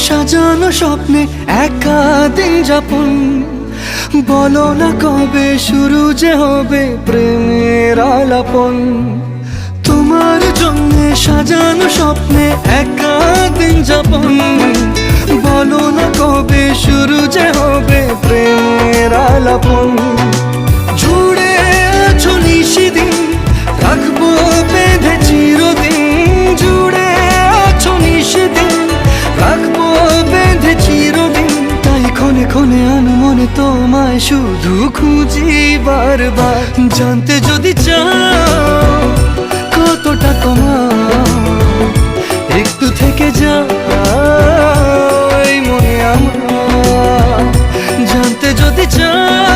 সাজানো স্বপ্নে একা দিন যাপন, বলো না কবে শুরু যে হবে প্রেমের আলাপন। তোমার জন্য সাজানো স্বপ্নে একা দিন যাপন, বলো না কবে শুরু যে হবে প্রেমের আলাপন। জুড়ে আছো নিশিদিন, রাখবো বেঁধে চিরদিন। জুড়ে আছো নিশিদিন, রাখবো বেঁধে চিরদিন। তাই ক্ষণে ক্ষণে আমি মনে তোমায় শুধু খুঁজি বারবার। জানতে যদি চাও কতটা তোমার, একটু থেকে যাও এই মনে আমার। জানতে যদি চাও